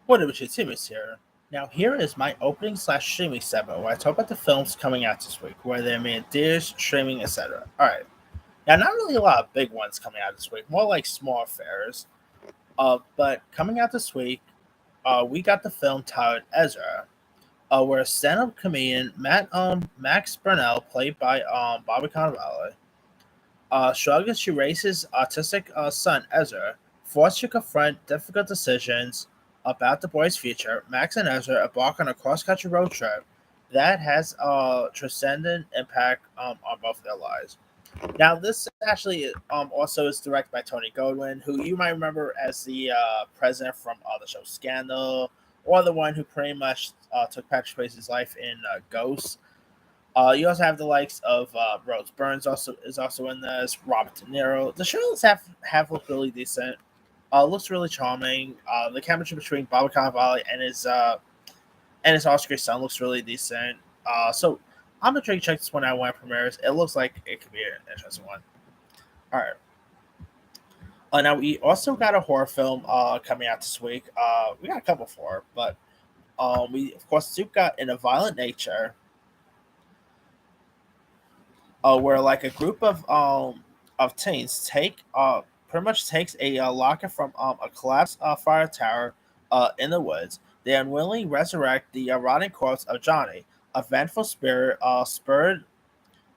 What up, Timus here. Now, here is my opening slash streaming segment where I talk about the films coming out this week, where they're made theaters, streaming, etc. Alright. Now, not really a lot of big ones coming out this week, more like small affairs. But coming out this week, we got the film titled Ezra, where stand-up comedian Max Burnell, played by Bobby Cannavale, struggles as she raises autistic son Ezra, forced to confront difficult decisions about the boy's future. Max and Ezra embark on a cross-country road trip that has a transcendent impact on both of their lives. Now, this actually also is directed by Tony Goldwyn, who you might remember as the president from the show Scandal, or the one who pretty much took Patrick Swayze's life in Ghost. You also have the likes of Rose Burns also in this. Robert De Niro. The shows have looked really decent. Looks really charming. The chemistry between Bobby Cannavale and his Oscar son looks really decent. So I'm gonna try to check this one out when it premieres. It looks like it could be an interesting one. All right. Now we also got a horror film coming out this week. We got a couple for, but we of course do got In a Violent Nature, where like a group of teens take pretty much takes a locket from a collapsed fire tower in the woods. They unwillingly resurrect the rotting corpse of Johnny, a vengeful spirit spurred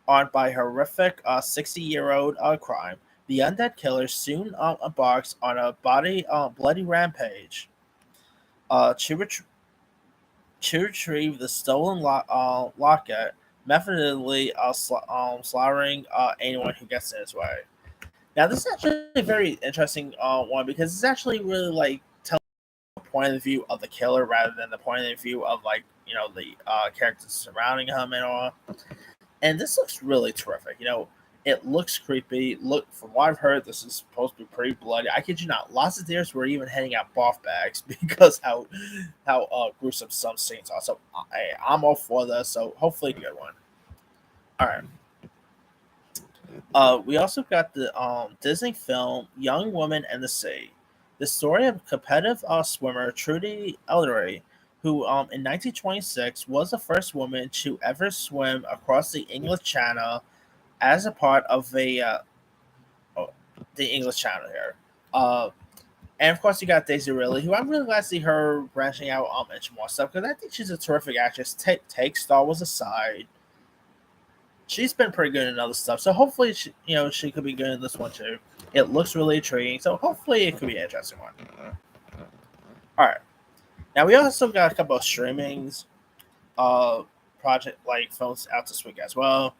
on by horrific 60-year-old crime. The undead killer soon embarks on a bloody rampage to retrieve the stolen locket, methodically slaughtering anyone who gets in his way. Now, this is actually a very interesting one because it's actually really like telling the point of view of the killer rather than the point of view of like the characters surrounding him and all. And this looks really terrific. It looks creepy. Look, from what I've heard, this is supposed to be pretty bloody. I kid you not. Lots of theaters were even handing out barf bags because how gruesome some scenes are. So I'm all for this. So hopefully, a good one. All right. We also got the Disney film Young Woman and the Sea, the story of competitive swimmer Trudy Ellery, who in 1926 was the first woman to ever swim across the English Channel as a part of oh, the English Channel here. Uh, and of course, you got Daisy Ridley, who I'm really glad to see her branching out into more stuff because I think she's a terrific actress. Take Star Wars aside, she's been pretty good in other stuff. So hopefully, she could be good in this one too. It looks really intriguing. So hopefully, it could be an interesting one. All right. Now we also got a couple of streamings, uh, project like films out this week as well.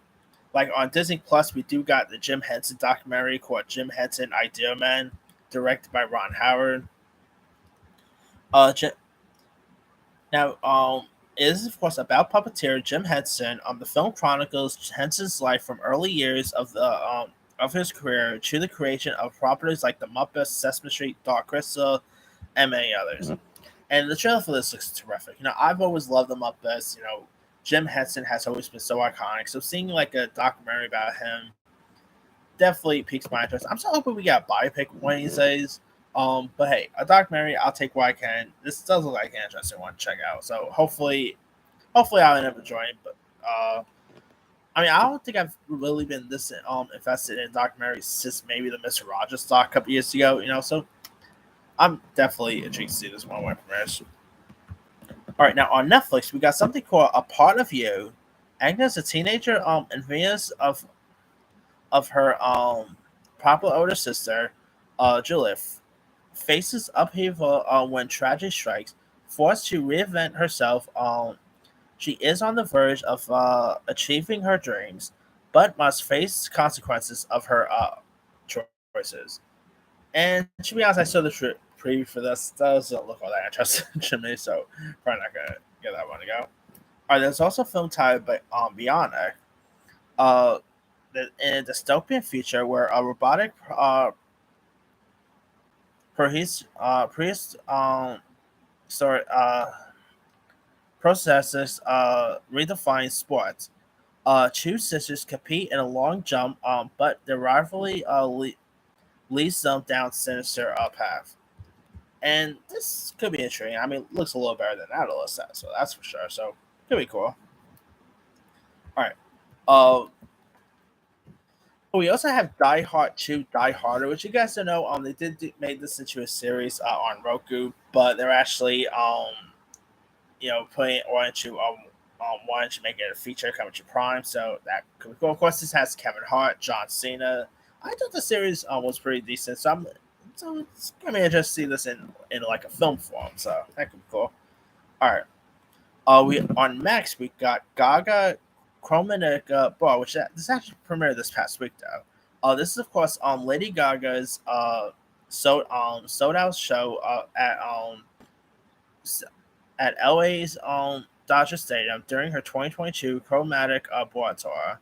Like on Disney Plus, we do got the Jim Henson documentary called Jim Henson Idea Man, directed by Ron Howard. Uh, J- now, it is of course about puppeteer Jim Henson. The film chronicles Henson's life from early years of his career to the creation of properties like The Muppets, Sesame Street, Dark Crystal, and many others. And the trailer for this looks terrific. I've always loved The Muppets. Jim Henson has always been so iconic. So seeing like a documentary about him definitely piques my interest. I'm still hoping we get a biopic one of these days. But hey, a documentary, I'll take what I can. This does look like an interesting one to check out. So hopefully I'll end up enjoying. But I mean, I don't think I've really been this invested in documentaries since maybe the Mister Rogers doc a couple years ago. So I'm definitely intrigued to see this one when it premieres. All right, now on Netflix, we got something called A Part of You. Agnes, a teenager, envious of her proper older sister, Juliet, faces upheaval when tragedy strikes. Forced to reinvent herself, she is on the verge of achieving her dreams, but must face consequences of her choices. And to be honest, I saw the preview for this. Doesn't look all that interesting to me, so probably not gonna give that one to go. All right, there's also a film titled Bionic, uh, in a dystopian future where a robotic priest sorry processes redefine sports. Two sisters compete in a long jump, but their rivalry leads them down sinister path. And this could be interesting. I mean, it looks a little better than Adolescent, so that's for sure. So could be cool. All right. Uh, we also have Die Hard 2, Die Harder, which you guys don't know. They made this into a series on Roku, but they're actually putting it wanting to make it a feature coming to Prime. So that could be cool. Of course, this has Kevin Hart, John Cena. I thought the series was pretty decent. So it's gonna be interesting to see this in like a film form. So that could be cool. All right. We on Max we got Gaga Chromatica Bar, which this actually premiered this past week though. This is of course Lady Gaga's sold out show s- at LA's Dodger Stadium during her 2022 Chromatic Board tour.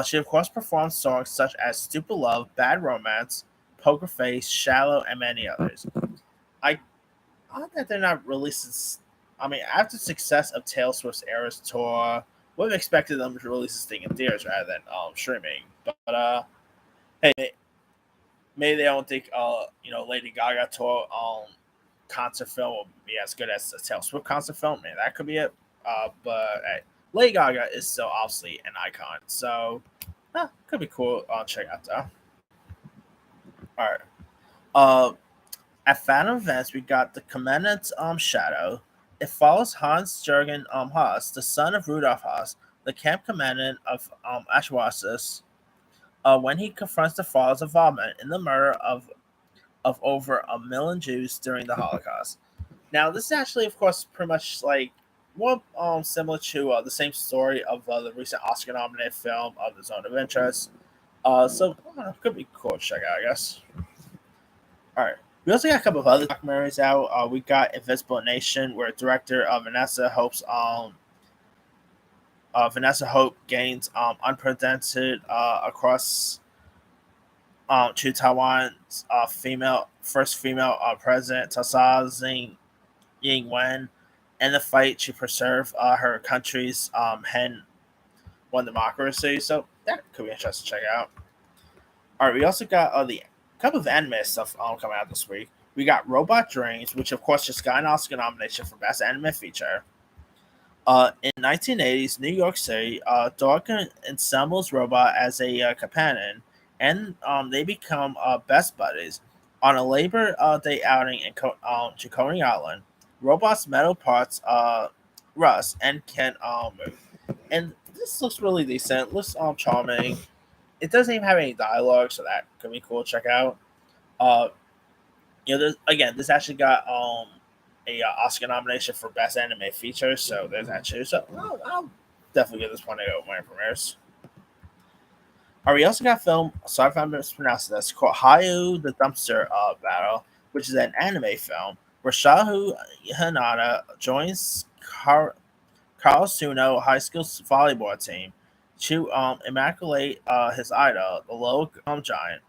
She of course performed songs such as "Stupid Love," "Bad Romance," "Poker Face," "Shallow," and many others. I Odd that they're not releasing. I mean, after the success of Taylor Swift's Eras tour, would have expected them to release this thing in theaters rather than streaming. But hey, maybe they don't think Lady Gaga tour concert film will be as good as the Taylor Swift concert film. Man, that could be it. But hey, Lady Gaga is still obviously an icon, so could be cool. Check out though. All right. Uh, At Phantom Events, we got the Commandant's Shadow. It follows Hans Jürgen Haas, the son of Rudolf Haas, the camp commandant of Ashwasis, when he confronts the father's involvement in the murder of over 1 million Jews during the Holocaust. Now, this is actually, of course, pretty much like more similar to the same story of the recent Oscar-nominated film of The Zone of Interest. So, could be cool to check out, I guess. All right. We also got a couple of other documentaries out. We got Invisible Nation, where director Vanessa Hope gains unprecedented across to Taiwan's first female president, Tasa Zing Ying Wen, in the fight to preserve her country's hen one democracy. So that could be interesting to check out. All right, we also got the couple of anime stuff coming out this week. We got Robot Dreams, which of course just got an Oscar nomination for Best Anime Feature. In 1980s New York City, Dog ensembles Robot as a companion, and they become best buddies. On a Labor Day outing to Coney Island, Robot's metal parts rust and can move. And this looks really decent. Looks charming. It doesn't even have any dialogue, so that could be cool to check out. Uh, this actually got a Oscar nomination for Best Anime Feature, so there's that too. So I'll definitely give this one a go when it premieres. We also got a film, sorry if I'm mispronouncing this, called Hayu the Dumpster Battle, which is an anime film where Shahu Hanada joins Carl Suno High School volleyball team to immaculate his idol, the low giant.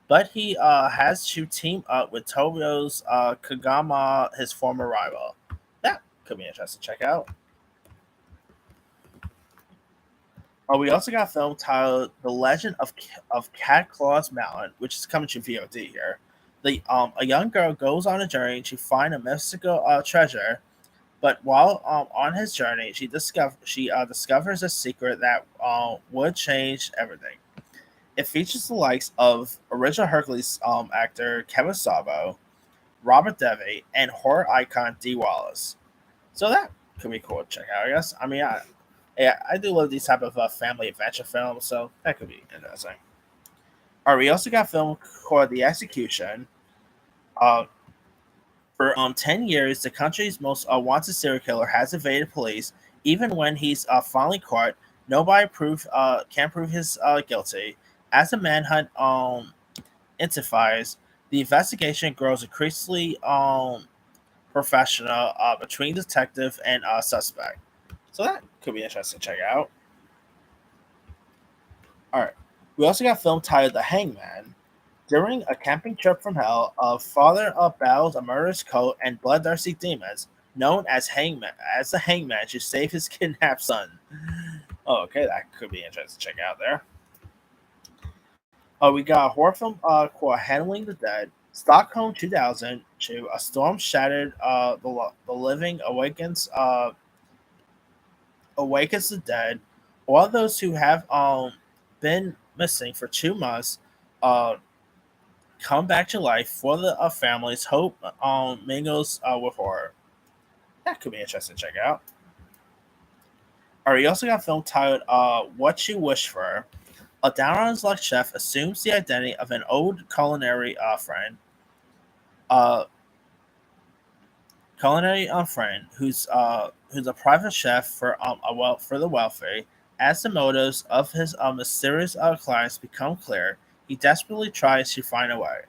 But he has to team up with Toyo's Kagama, his former rival. That could be interesting to check out. We also got a film titled "The Legend of Cat Claw's Mountain," which is coming to VOD here. A young girl goes on a journey to find a mystical treasure, but while on his journey, she discovers a secret that would change everything. It features the likes of original Hercules actor Kevin Sabo, Robert Devey, and horror icon Dee Wallace. So that could be cool to check out, I guess. I mean, yeah, I do love these type of family adventure films, so that could be interesting. All right, we also got a film called The Execution. Uh, for 10 years, the country's most wanted serial killer has evaded police. Even when he's finally caught, nobody can prove his guilty. As the manhunt intensifies, the investigation grows increasingly professional between detective and suspect. So that could be interesting to check out. All right. We also got a film titled The Hangman. During a camping trip from hell, a father battles a murderous cult and bloodthirsty demons known as the Hangman to save his kidnapped son. Oh, okay, that could be interesting to check out there. We got a horror film called Handling the Dead. Stockholm 2002, A Storm Shattered the Living, awakens the dead. All those who have been missing for 2 months uh, come back to life for the families. Hope mingles with horror. That could be interesting to check out. All right, you also got a film titled What You Wish For. A down on his luck chef assumes the identity of an old uh, culinary friend who's a private chef for the wealthy. As the motives of his mysterious clients become clear, he desperately tries to find a way.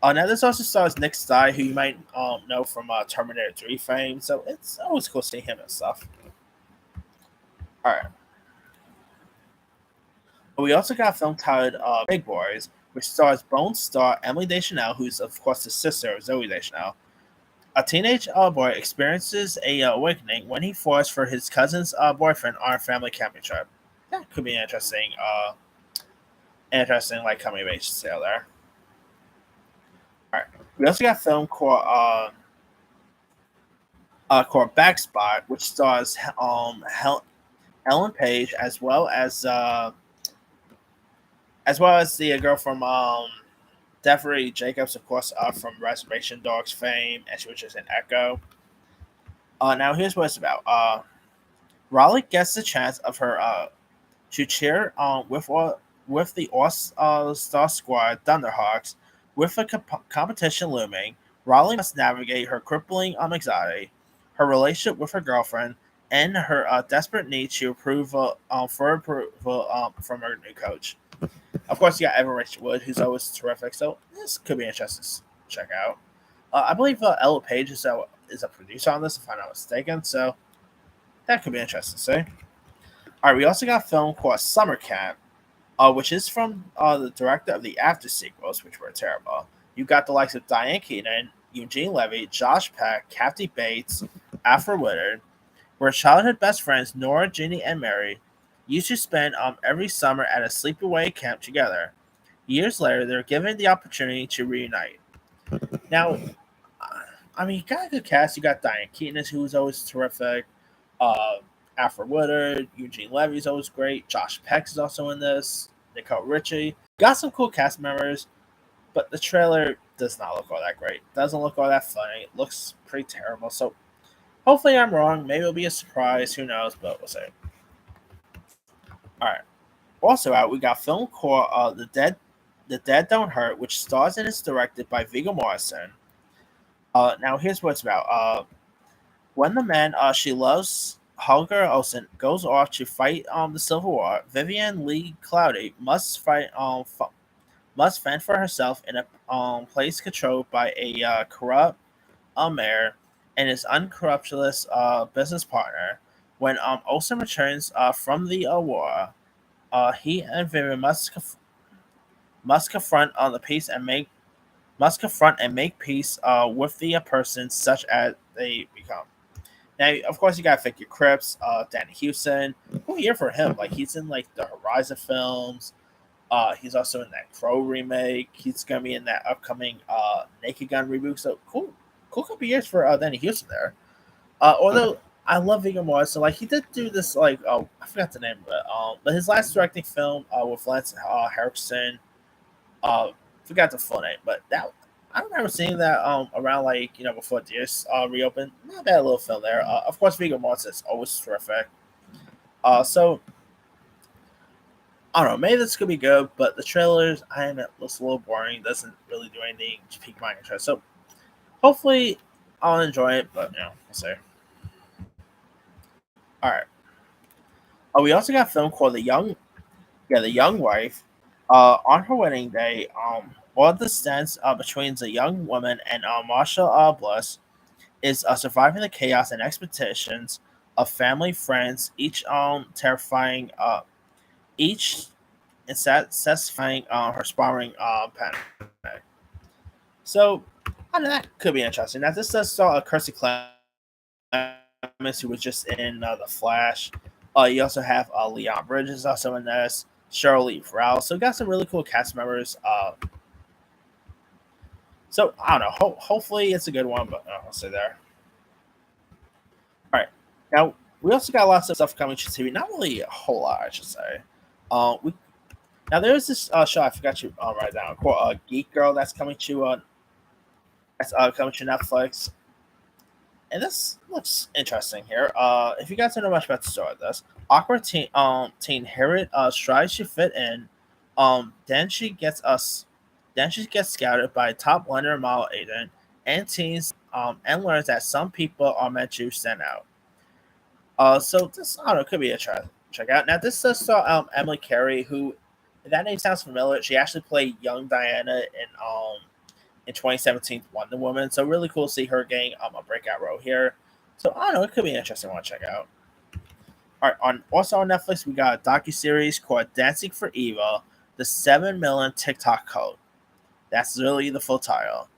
Now this also stars Nick Stye, who you might know from Terminator 3 fame, so it's always cool seeing him and stuff. All right. We also got a film titled Big Boys, which stars Bone star Emily Deschanel, who's of course the sister of Zoe Deschanel. A teenage boy experiences a awakening when he falls for his cousin's boyfriend on a family camping trip. That could be interesting like coming of age tale there. All right, we also got a film called Backspot, which stars Ellen Page as well as the girl from Devery Jacobs, of course, from Reservation Dogs fame, and she was just in Echo. Now here's what it's about. Raleigh gets the chance of her to cheer with the All-Star Squad Thunderhawks. With a competition looming, Raleigh must navigate her crippling anxiety, her relationship with her girlfriend, and her desperate need to approval from her new coach. Of course, you got Evan Rachel Wood, who's always terrific. So this could be interesting to check out. I believe Ella Page is a producer on this, if I'm not mistaken. So that could be interesting to see. All right, we also got a film called Summer Camp, which is from the director of the After sequels, which were terrible. You got the likes of Diane Keaton, Eugene Levy, Josh Peck, Kathy Bates, Alfred Woodard, were childhood best friends Nora, Ginny, and Mary used to spend every summer at a sleepaway camp together. Years later, they're given the opportunity to reunite. Now, I mean, you got a good cast. You got Diane Keaton, who was always terrific. Uh, Alfred Woodard, Eugene Levy's always great. Josh Peck is also in this. Nicole Richie. Got some cool cast members, but the trailer does not look all that great. Doesn't look all that funny. It looks pretty terrible. So hopefully I'm wrong. Maybe it'll be a surprise. Who knows? But we'll see. All right. Also out, we got film called The Dead Don't Hurt, which stars and is directed by Viggo Mortensen. Now here's what it's about. When the man she loves, Holger Olsen, goes off to fight the Civil War, Vivian Lee Cloudy must fend for herself in a place controlled by a corrupt mayor and his unscrupulous business partner. When Olsen returns from the war, he and Vivian must confront the peace and make must confront and make peace with the person such as they become. Now, of course, you gotta think your Crips, Danny Houston. Cool year for him. Like he's in like the Horizon films. He's also in that Crow remake. He's gonna be in that upcoming Naked Gun reboot. So cool couple years for Danny Houston there. Although I love Viggo Mortensen, like he did do this like I forgot the name of it. But his last directing film with Lance Henriksen, forgot the full name, but that I remember seeing that around like before theaters reopened. Not a bad little film there. Of course, Viggo Mortensen is always terrific. So I don't know, maybe this could be good, but the trailers I am looks a little boring. Doesn't really do anything to pique my interest. So hopefully I'll enjoy it, but we'll see. All right. We also got a film called The Young Wife. On her wedding day, all the stands between the young woman and Marshall Bliss is surviving the chaos and expectations of family, friends, each each satisfying her sparring panic. So, I don't know, that could be interesting. Now, this does star Kirstie Clemens, who was just in The Flash. You also have Leon Bridges also in this. Cheryl Lee Rowell. So, got some really cool cast members. So I don't know. Hopefully it's a good one, but I'll say there. All right. Now we also got lots of stuff coming to TV. Not really a whole lot, I should say. We Now there's this show I forgot to write down called Geek Girl that's coming to Netflix, and this looks interesting here. If you guys don't know much about the story of this, awkward teen Harriet tries to fit in, then she gets scouted by a top London model agent and teens and learns that some people are meant to stand out. So this I don't know could be a check out. Now this does star Emily Carey, who if that name sounds familiar. She actually played young Diana in 2017 Wonder Woman. So really cool to see her getting a breakout role here. So I don't know, it could be an interesting one to check out. All right, also on Netflix we got a docu series called Dancing for Eva: The 7 Million TikTok Code. That's really the full title.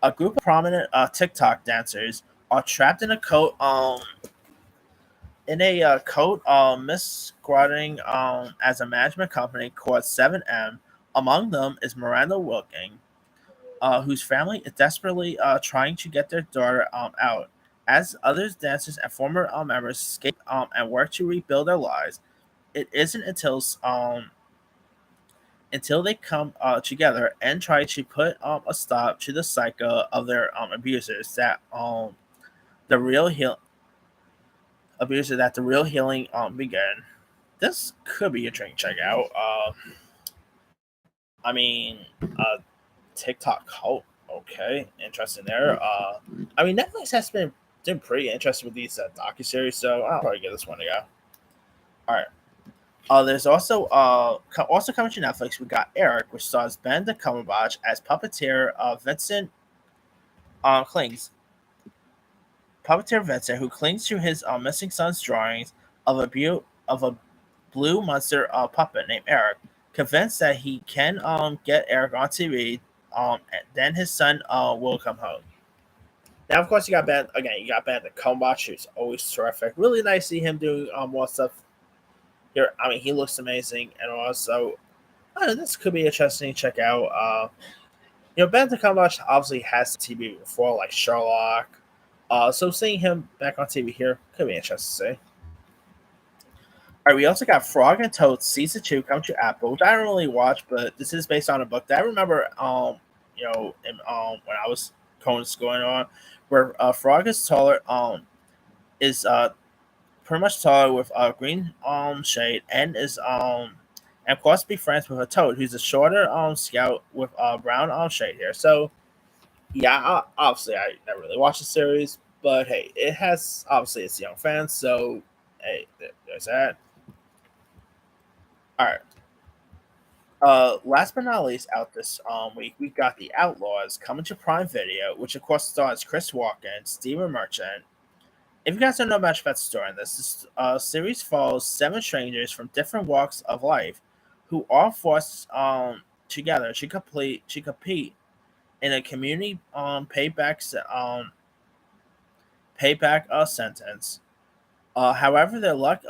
A group of prominent TikTok dancers are trapped in a code masquerading as a management company called 7M. Among them is Miranda Wilking, whose family is desperately trying to get their daughter out. As others dancers and former members escape and work to rebuild their lives, it isn't until they come together and try to put a stop to the cycle of their abusers that the real heal the real healing begin. This could be a drink check out. I mean, TikTok cult. Okay, interesting there. I mean, Netflix has been pretty interested with these docu series, so I'll probably give this one a go. All right. There's also also coming to Netflix. We got Eric, which stars Benedict Cumberbatch as puppeteer Vincent Clings. Puppeteer Vincent, who clings to his missing son's drawings of a blue monster puppet named Eric, convinced that he can get Eric on TV. And then his son will come home. Now, of course, you got Ben the Cumberbatch, who's always terrific. Really nice to see him doing more stuff here. I mean, he looks amazing, and also, I don't know, this could be interesting to check out. Ben the Cumberbatch obviously has TV before, like Sherlock. So seeing him back on TV here could be interesting to see. All right, we also got Frog and Toad season 2 coming to Apple, which I don't really watch, but this is based on a book that I remember. When I was going to school and on, where Frog is taller, is pretty much taller with a green shade, and is and of course be friends with a Toad, who's a shorter scout with a brown shade here. So yeah, obviously I never really watched the series, but hey, it has obviously it's young fans, so hey, there's that. All right. Last but not least, out this week, we got The Outlaws coming to Prime Video, which of course stars Chris Walken, Stephen Merchant. If you guys don't know much about the story in this series follows 7 strangers from different walks of life who are forced together to compete in a community payback sentence. However, their luck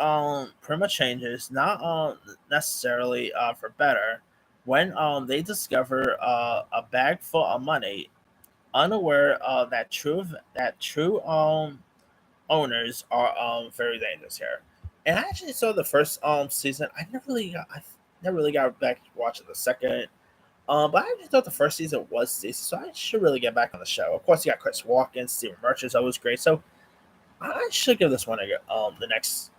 pretty much changes, not necessarily for better, when they discover a bag full of money, unaware that true owners are very dangerous here. And I actually saw the first season. I never really got back to watching the second. But I just thought the first season was decent, so I should really get back on the show. Of course, you got Chris Walken, Stephen Merchant's always great, so I should give this one a go. The next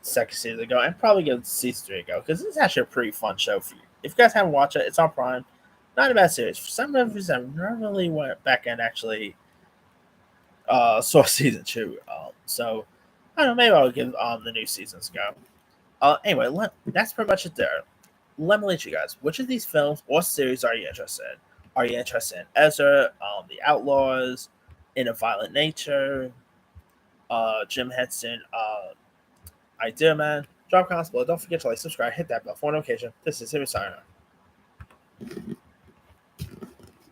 second season to go, and probably give season 3 a go because it's actually a pretty fun show for you. If you guys haven't watched it, it's on Prime. Not a bad series. For some reason, I never really went back and actually saw season 2. So I don't know. Maybe I'll give the new seasons a go. Anyway, that's pretty much it there. Let me let you guys. Which of these films or series are you interested in? Are you interested in Ezra, The Outlaws, In a Violent Nature, Jim Henson, Idea Man? Drop comments below. Don't forget to like, subscribe, hit that bell for notification. This is Him signing.